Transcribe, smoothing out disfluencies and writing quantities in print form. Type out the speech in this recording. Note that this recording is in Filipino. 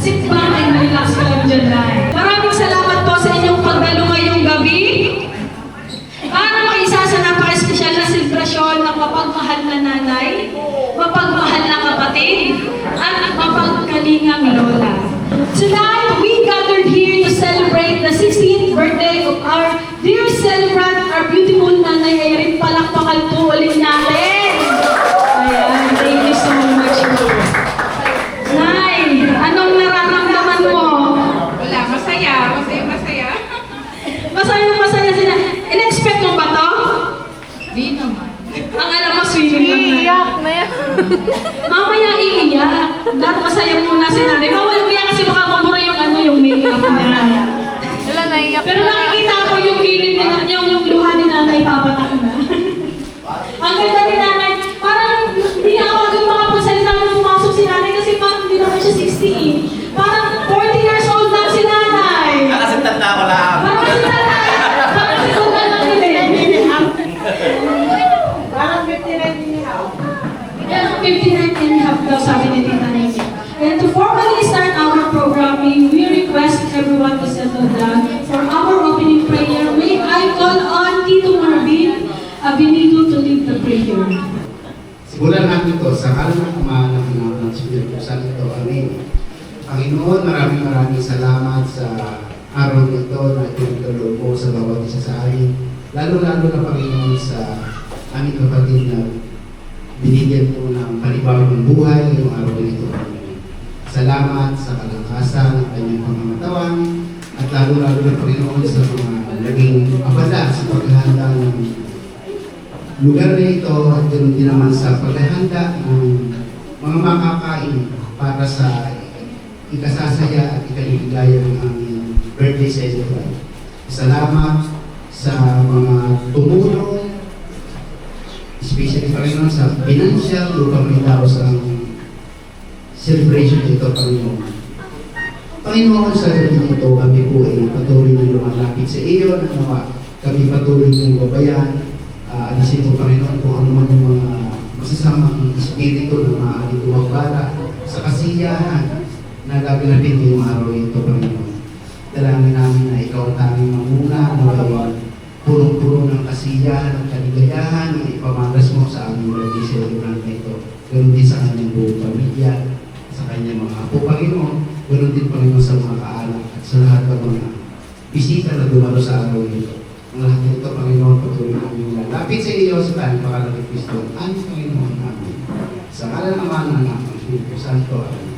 Sit back and relax ka lang dyan, Nay. Maraming salamat po sa inyong pagdalo ngayong gabi. Para maisa sa napaka-espesyal na selebrasyon ng mapagmahal na nanay, mapagmahal na kapatid, at mapagkalingang lola. Tonight, we gathered here to celebrate the 16th birthday of our dear celebrant, our beautiful nanay Irene. Palakpakan po ulit natin. Ayan, thank you so much po. Nay, anong nararamdaman mo? Wala, masaya. Masaya sila. In-expect mo ba to? Di naman. Ang alam mo, swimming lang na. Iiyak na yan. Mamaya iiyak. Dapat masaya muna si nanay. Bawal iiyak kasi baka mabura yung makeup niya. Wala, naiyak. Pero nakikita ko yung kilid nila, yung luha ni nanay papatak na. Ang ganda ni nanay, parang hindi na ako agad makapagsalita nung pumasok si nanay kasi parang hindi naman siya 60. Parang 40 years old lang si nanay. Nakasintad na ako lang. Parang si nanay. Parang si nanay lang nila. Parang 59 din ako. Yan, 59 and a half daw sabi ni Tita Nancy. And to formally start our programming, we request everyone to settle down. For our opening prayer, may I call on Tito Marvin Benito to lead the prayer. Simulan natin ito sa ngalan ng Ama ng Anak ng Espiritu Santo. Amen. Panginoon, maraming salamat sa araw nito na itinutulog mo sa bawat isa sa amin. Lalo-lalo na Panginoon sa aming kapatid na binigyan mo ng panibagong buhay ngayong araw nito. Salamat sa kalakasan ng kanyang pangangatawan at lalo-lalo na Panginoon sa mga naging abala sa paghahanda ng lugar na ito at ganoon din naman sa paghahanda ng mga makakain para sa ikasasaya at ikaligaya ng aming birthday celebration. Salamat sa mga tumulong, especially Panginoon sa financial upang may daos ang celebration nito, Panginoon. Panginoon, sa gabi nito, kami po ay patuloy na lumalapit sa iyo na nawa. Kami patuloy ng babayan. Alisin mo, Panginoon, kung ano man yung mga masasamang espiritu na maaari tumabara sa kasiyahan na gaganapin ngayong araw ito, Panginoon. Dalangin namin na ikaw ang tanging mamuna na may purong-puro ng kasiyahan at kaligayahan na ipamalas mo sa aming birthday celebrant na ito. Ganoon din sa kanyang buong pamilya, sa kanyang mga apo, Panginoon. Ganoon din, Panginoon, sa mga kaanak at sa lahat ng mga bisita na dumalo sa araw ito. Ang lahat nito, Panginoon, patuloy namin lalapit sa iyo sa tayong pangalan ni Kristo. Amin, Panginoon namin. Sa ngalan ng Ama ng Anak ng Espiritu Santo. Amen.